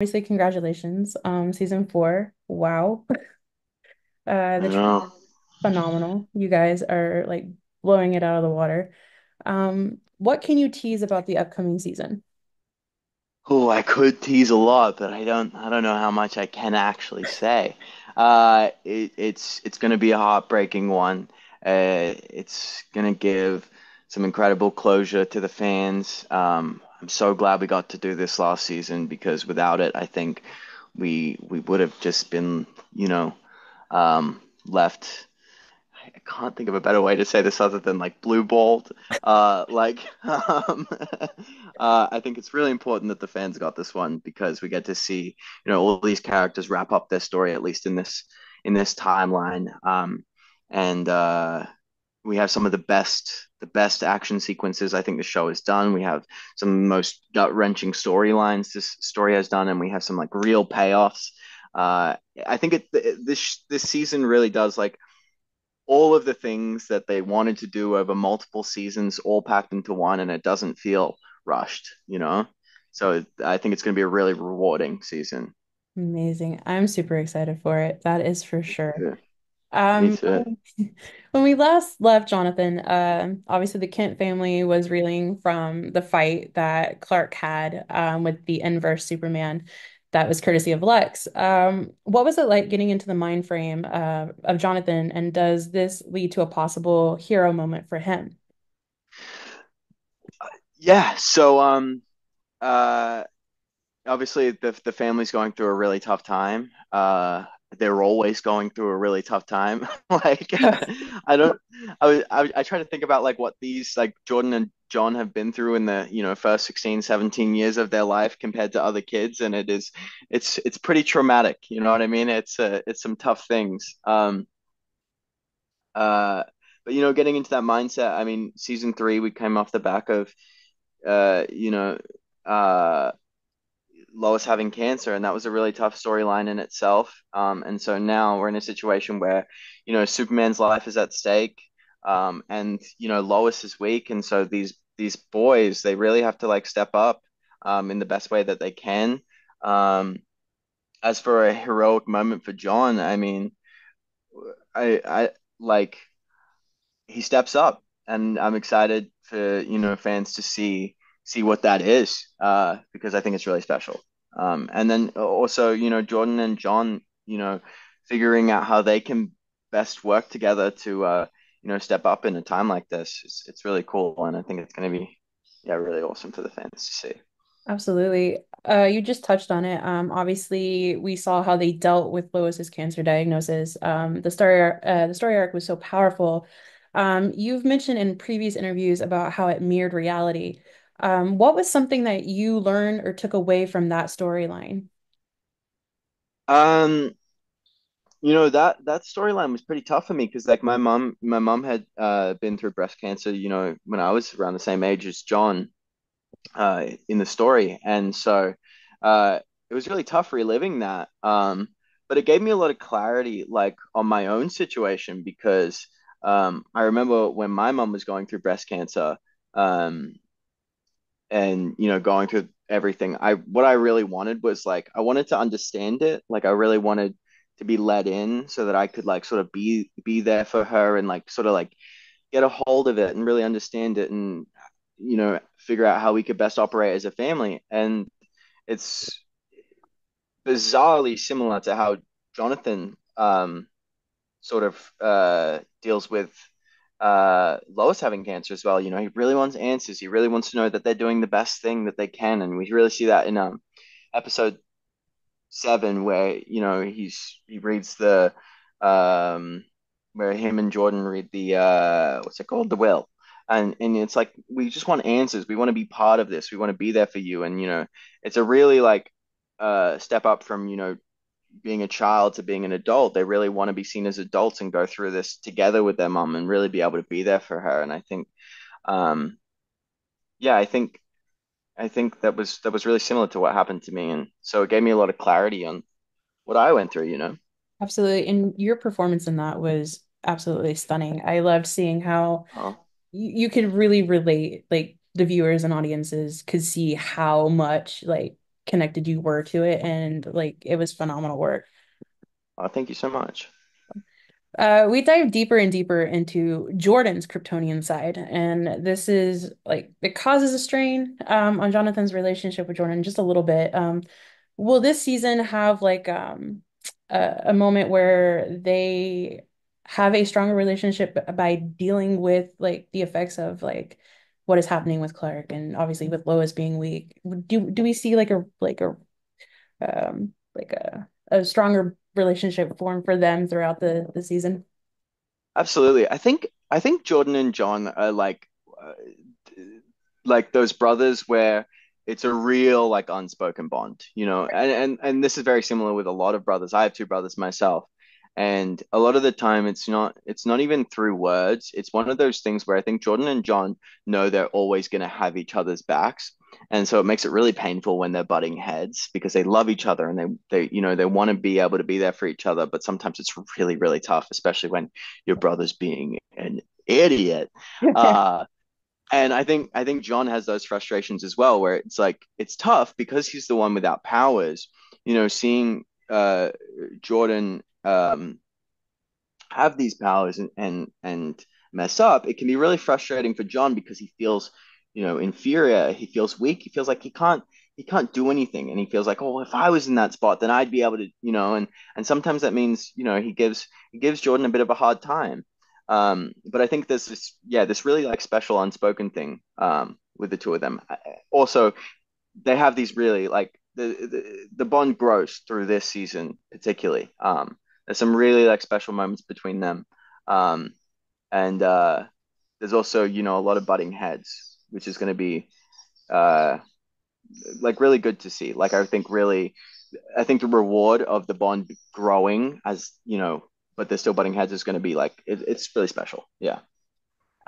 Obviously, congratulations. Season 4. Wow. The I trailer know. is phenomenal. You guys are like blowing it out of the water. What can you tease about the upcoming season? Oh, I could tease a lot, but I don't know how much I can actually say. It's going to be a heartbreaking one. It's going to give some incredible closure to the fans. I'm so glad we got to do this last season because without it, I think we would have just been, left. I can't think of a better way to say this other than like blue balled. I think it's really important that the fans got this one because we get to see, all these characters wrap up their story at least in this timeline. And We have some of the best action sequences I think the show has done. We have some of the most gut-wrenching storylines this story has done, and we have some like real payoffs. I think this season really does like all of the things that they wanted to do over multiple seasons all packed into one, and it doesn't feel rushed. So I think it's going to be a really rewarding season. Amazing. I'm super excited for it. That is for sure. Yeah, me Um, too. when we last left Jonathan, obviously the Kent family was reeling from the fight that Clark had with the inverse Superman that was courtesy of Lex. What was it like getting into the mind frame of Jonathan, and does this lead to a possible hero moment for him? Yeah. So uh obviously the family's going through a really tough time. They're always going through a really tough time. Like I don't I try to think about like what these like Jordan and John have been through in the, first 16, 17 years of their life compared to other kids, and it's pretty traumatic, you know what I mean? It's some tough things. Uh but getting into that mindset, I mean, season 3 we came off the back of uh you know uh Lois having cancer, and that was a really tough storyline in itself. And so now we're in a situation where, Superman's life is at stake, and Lois is weak, and so these boys they really have to like step up, in the best way that they can. Um, as for a heroic moment for John, I mean, I like he steps up, and I'm excited for fans to see what that is, because I think it's really special. And then also Jordan and John, figuring out how they can best work together to step up in a time like this. It's really cool, and I think it's going to be, yeah, really awesome for the fans to see. Absolutely. You just touched on it. Obviously, we saw how they dealt with Lois's cancer diagnosis. The story arc was so powerful. You've mentioned in previous interviews about how it mirrored reality. What was something that you learned or took away from that storyline? Um, that storyline was pretty tough for me because like my mom had been through breast cancer, when I was around the same age as John, in the story, and so it was really tough reliving that. But it gave me a lot of clarity, like on my own situation, because I remember when my mom was going through breast cancer, um, and going through everything. What I really wanted was like I wanted to understand it, like I really wanted to be let in so that I could like sort of be there for her and like sort of like get a hold of it and really understand it and figure out how we could best operate as a family. And it's bizarrely similar to how Jonathan sort of deals with Lois having cancer as well. He really wants answers. He really wants to know that they're doing the best thing that they can, and we really see that in episode 7, where he reads the where him and Jordan read the what's it called, the will. And it's like we just want answers. We want to be part of this. We want to be there for you. And it's a really like step up from being a child to being an adult. They really want to be seen as adults and go through this together with their mom and really be able to be there for her. And I think, um, yeah, I think that was really similar to what happened to me, and so it gave me a lot of clarity on what I went through. Absolutely. And your performance in that was absolutely stunning. I loved seeing how Oh, you could really relate, like the viewers and audiences could see how much like connected you were to it, and like it was phenomenal work. Oh, thank you so much. We dive deeper and deeper into Jordan's Kryptonian side, and this is like it causes a strain on Jonathan's relationship with Jordan just a little bit. Will this season have like a moment where they have a stronger relationship by dealing with like the effects of like what is happening with Clark and obviously with Lois being weak? Do we see like a stronger relationship form for them throughout the season? Absolutely. I think Jordan and John are uh, like those brothers where it's a real like unspoken bond, you know. And this is very similar with a lot of brothers. I have two brothers myself. And a lot of the time it's not even through words. It's one of those things where I think Jordan and John know they're always going to have each other's backs. And so it makes it really painful when they're butting heads because they love each other and they want to be able to be there for each other, but sometimes it's really, really tough, especially when your brother's being an idiot. Uh, and I think John has those frustrations as well, where it's like it's tough because he's the one without powers. Seeing Jordan have these powers and mess up, it can be really frustrating for John because he feels, inferior. He feels weak. He feels like he can't do anything, and he feels like, oh, if I was in that spot, then I'd be able to, and sometimes that means, he gives Jordan a bit of a hard time. But I think there's this really like special unspoken thing with the two of them. Also, they have these really like the bond grows through this season particularly. There's some really like special moments between them, um, and there's also a lot of butting heads, which is going to be uh, like really good to see. Like I think the reward of the bond growing as but they're still butting heads is going to be like it's really special. Yeah,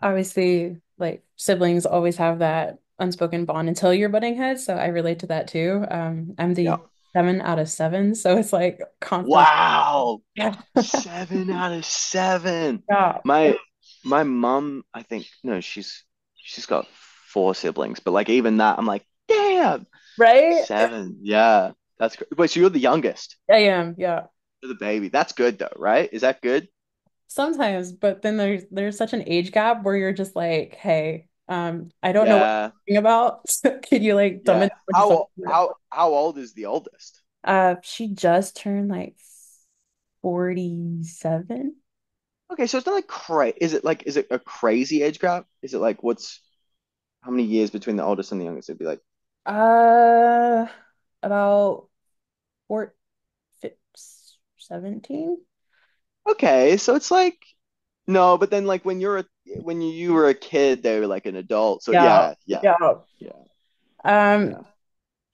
Obviously, like siblings always have that unspoken bond until you're butting heads, so I relate to that too. I'm yeah. the 7 out of 7, so it's like constant. Wow. Yeah. 7 out of 7. Yeah. My mom, I think, no, she's got four siblings, but like even that, I'm like, damn, Right? 7. Yeah, that's great. Wait, so you're the youngest, I am, yeah. you're the baby. That's good though, right? Is that good? Sometimes, but then there's such an age gap where you're just like, hey, I don't know what Yeah, you're talking about. So could you like dumb yeah. it down just a How little bit? how old is the oldest? She just turned like 47. Okay, so it's not like is it a crazy age gap? Is it like what's how many years between the oldest and the youngest? It'd be like Uh, about 4, 17. okay, so it's like no, but then like when you were a kid, they were like an adult. So Yeah, yeah, yeah, yeah. yeah, Um, yeah.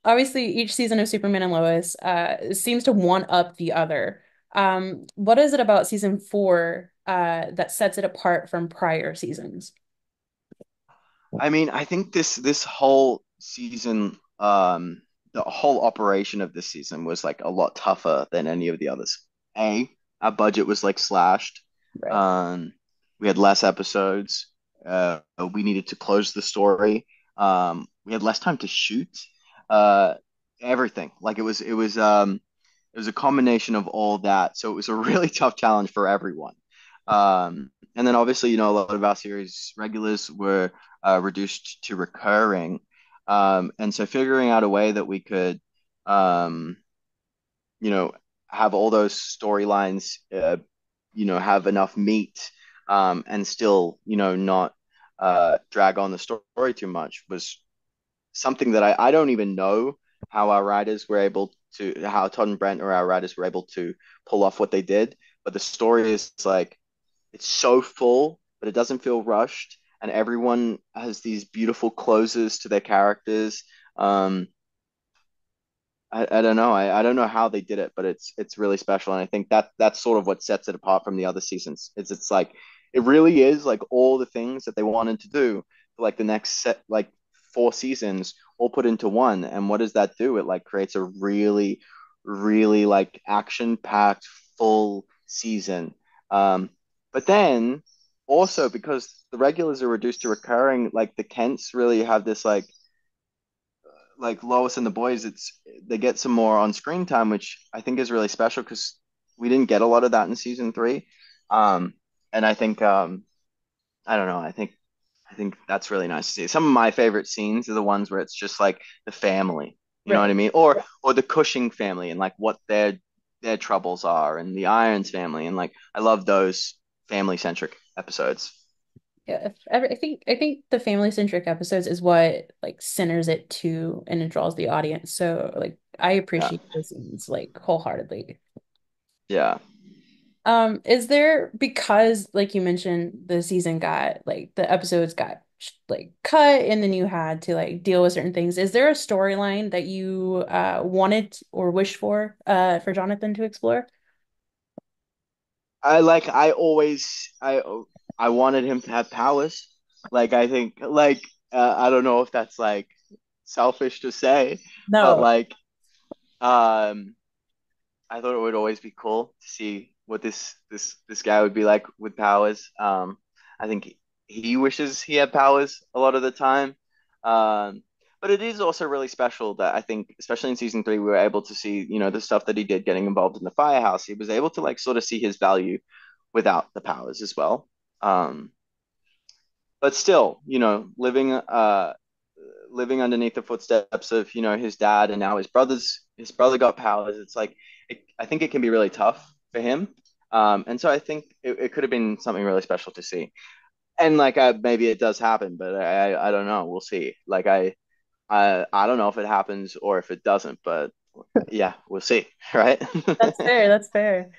Obviously, each season of Superman and Lois seems to one up the other. What is it about season 4 that sets it apart from prior seasons? I mean, I think this whole season, the whole operation of this season was like a lot tougher than any of the others. Our budget was like slashed. Right. Um, we had less episodes. We needed to close the story. We had less time to shoot. Uh, everything. Like it was a combination of all that. So it was a really tough challenge for everyone. And then obviously, a lot of our series regulars were reduced to recurring. And so figuring out a way that we could, um, you know, have all those storylines, have enough meat, and still, not drag on the story too much was something that I don't even know how Todd and Brent or our writers were able to pull off what they did. But the story is like, it's so full, but it doesn't feel rushed. And everyone has these beautiful closes to their characters. Um, I don't know. I don't know how they did it, but it's really special. And I think that's sort of what sets it apart from the other seasons. It's like it really is like all the things that they wanted to do for like the next set like 4 seasons all put into one. And what does that do? It like creates a really, really like action-packed full season. But then also because the regulars are reduced to recurring, like the Kents really have this like Lois and the boys, it's they get some more on screen time, which I think is really special because we didn't get a lot of that in season three. Um, and I think I don't know, I think that's really nice to see. Some of my favorite scenes are the ones where it's just like the family, you know what I Right. mean? Or the Cushing family and like what their troubles are and the Irons family and like I love those family centric episodes. Yeah, if ever, I think the family-centric episodes is what like centers it to and it draws the audience. So like I Yeah. appreciate those scenes like wholeheartedly. Yeah. Is there because like you mentioned the season got like the episodes got like cut and then you had to like deal with certain things. Is there a storyline that you wanted or wished for Jonathan to explore? I always I wanted him to have powers. Like I think like I don't know if that's like selfish to say, but No, like um I thought it would always be cool to see what this guy would be like with powers. I think he wishes he had powers a lot of the time. But it is also really special that I think, especially in season three, we were able to see, you know, the stuff that he did getting involved in the firehouse. He was able to like sort of see his value without the powers as well. Um, but still, you know, living underneath the footsteps of, you know, his dad and now his brother got powers. It's like I think it can be really tough for him. And so I think it could have been something really special to see. And like maybe it does happen, but I don't know. We'll see. Like I don't know if it happens or if it doesn't, but yeah, we'll see, right? that's fair. That's fair.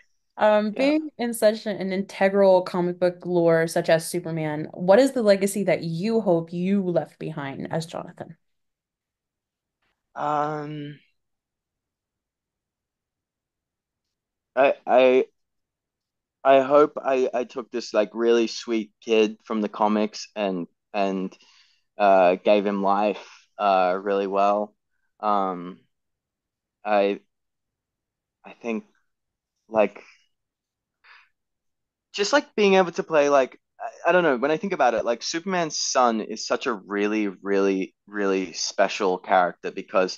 Yeah. Being in such an integral comic book lore such as Superman, what is the legacy that you hope you left behind as Jonathan? Um, I I hope I took this like really sweet kid from the comics and gave him life really well. Um, I I think like just like being able to play like I don't know when I think about it like Superman's son is such a really special character because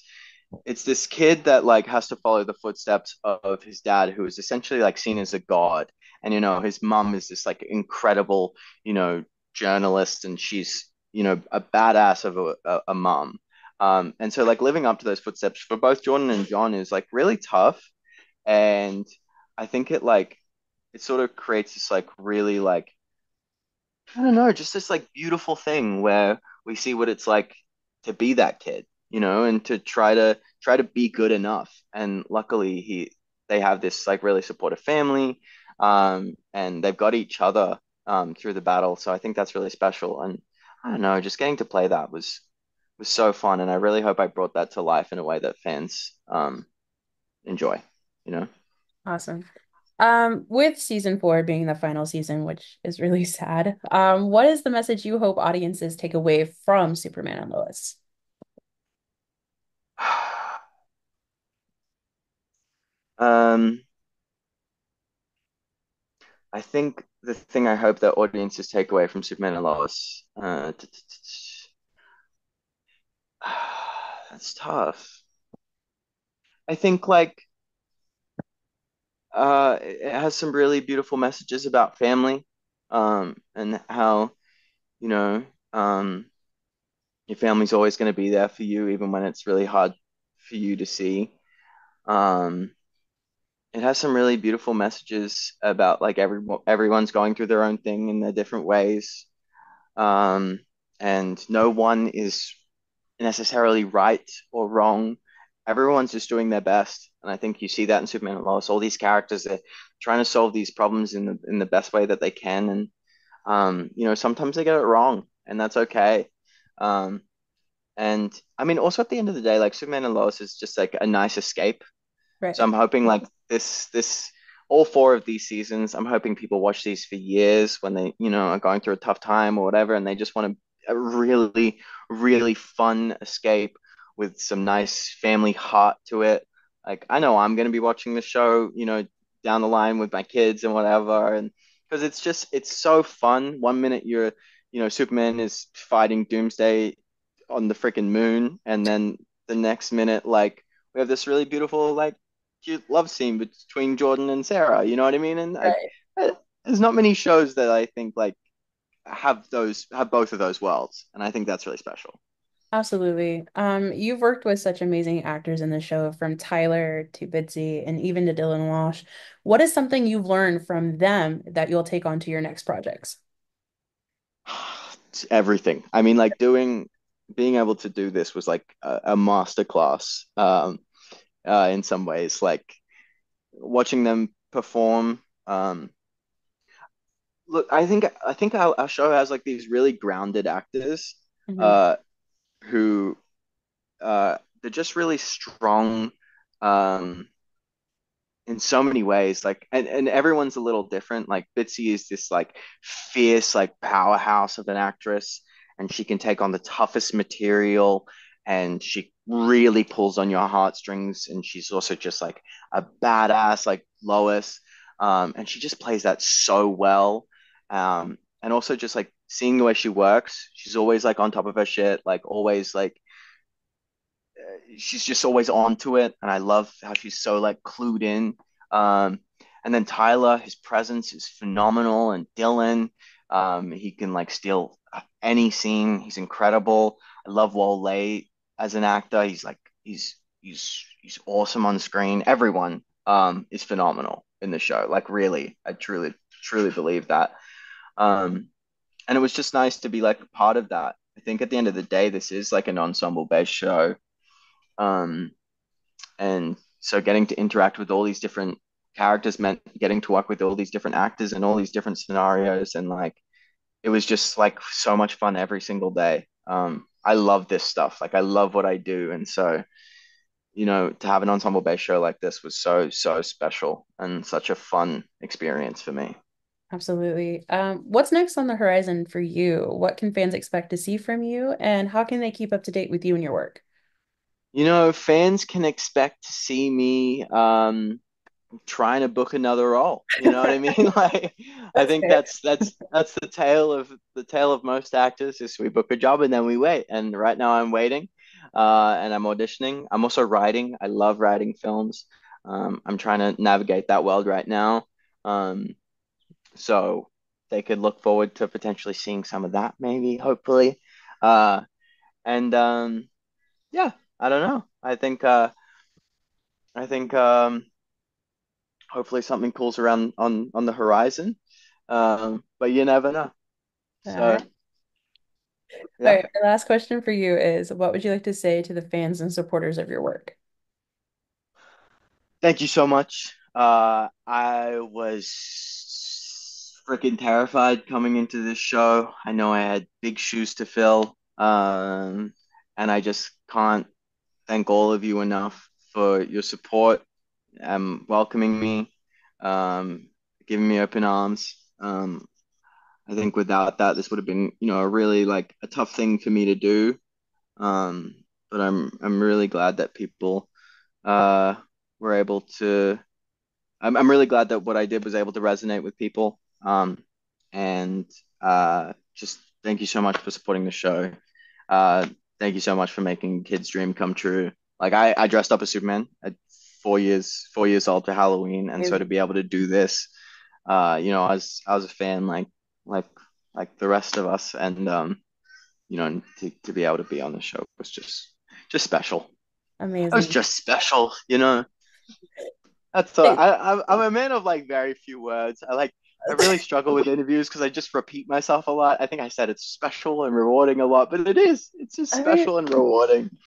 it's this kid that like has to follow the footsteps of his dad who is essentially like seen as a god and you know his mom is this like incredible you know journalist and she's you know a badass of a mom and so like living up to those footsteps for both Jordan and John is like really tough and I think it sort of creates this like really like I don't know, just this like beautiful thing where we see what it's like to be that kid, you know, and to try to be good enough. And luckily they have this like really supportive family, and they've got each other through the battle. So I think that's really special. And I don't know, just getting to play that was so fun, and I really hope I brought that to life in a way that fans enjoy, you know. Awesome. With season four being the final season, which is really sad, what is the message you hope audiences take away from Superman and Lois? Um, I think the thing I hope that audiences take away from Superman and Lois, that's tough. I think like it has some really beautiful messages about family, and how you know your family's always going to be there for you, even when it's really hard for you to see. Um, it has some really beautiful messages about like everyone's going through their own thing in their different ways, um, and no one is necessarily right or wrong. Everyone's just doing their best, and I think you see that in Superman and Lois. All these characters are trying to solve these problems in the best way that they can, and you know sometimes they get it wrong, and that's okay. Um, and I mean, also at the end of the day, like Superman and Lois is just like a nice escape so Right. I'm hoping like all four of these seasons, I'm hoping people watch these for years when they, you know, are going through a tough time or whatever, and they just want a really fun escape with some nice family heart to it. Like I know I'm gonna be watching the show, you know, down the line with my kids and whatever, and because it's so fun. One minute you know, Superman is fighting Doomsday on the freaking moon, and then the next minute, like we have this really beautiful, like cute love scene between Jordan and Sarah. You know what I mean? And like, Right. there's not many shows that I think like have both of those worlds, and I think that's really special. Absolutely. You've worked with such amazing actors in the show, from Tyler to Bitsy and even to Dylan Walsh. What is something you've learned from them that you'll take on to your next projects? It's everything. I mean, like being able to do this was like a master class in some ways. Like watching them perform. Look, I think our show has like these really grounded actors Hmm. uh, who they're just really strong. Um, in so many ways. Like, and everyone's a little different. Like Bitsy is this like fierce, like powerhouse of an actress, and she can take on the toughest material, and she really pulls on your heartstrings. And she's also just like a badass, like Lois, and she just plays that so well. And also just like seeing the way she works, she's always like on top of her shit, like always like she's just always on to it, and I love how she's so like clued in. Um, and then Tyler, his presence is phenomenal, and Dylan, he can like steal any scene. He's incredible. I love Wole as an actor. He's awesome on screen. Everyone is phenomenal in the show. Like really, I truly believe that. Um, and it was just nice to be like a part of that. I think at the end of the day, this is like an ensemble based show. Um, and so getting to interact with all these different characters meant getting to work with all these different actors and all these different scenarios. And like, it was just like so much fun every single day. I love this stuff. Like, I love what I do. And so, to have an ensemble based show like this was so special and such a fun experience for me. Absolutely. What's next on the horizon for you? What can fans expect to see from you, and how can they keep up to date with you and your work? Fans can expect to see me trying to book another role. You know what I mean? Like, I That's think fair. that's the tale of most actors is we book a job and then we wait. And right now I'm waiting, and I'm auditioning. I'm also writing. I love writing films. I'm trying to navigate that world right now. Um, so they could look forward to potentially seeing some of that, maybe, hopefully. Uh, and yeah, I don't know. I think hopefully something cool's around on the horizon. But you never know. All So right. All yeah, right. My last question for you is, what would you like to say to the fans and supporters of your work? thank you so much. I was freaking terrified coming into this show. I know I had big shoes to fill. And I just can't thank all of you enough for your support, welcoming me, um, giving me open arms. I think without that, this would have been, a really like a tough thing for me to do. Um, but I'm really glad that people uh were able to. I'm really glad that what I did was able to resonate with people. And just thank you so much for supporting the show. Uh, Thank you so much for making kids' dream come true. Like I dressed up as Superman at 4 years old for Halloween, and so to Amazing. be able to do this, I was a fan like like the rest of us, and and to be able to be on the show was just special. It was Amazing. just special. That's all. Thanks. I'm a man of like very few words. I really struggle with interviews because I just repeat myself a lot. I think I said it's special and rewarding a lot, but it is. It's just I mean, special and rewarding.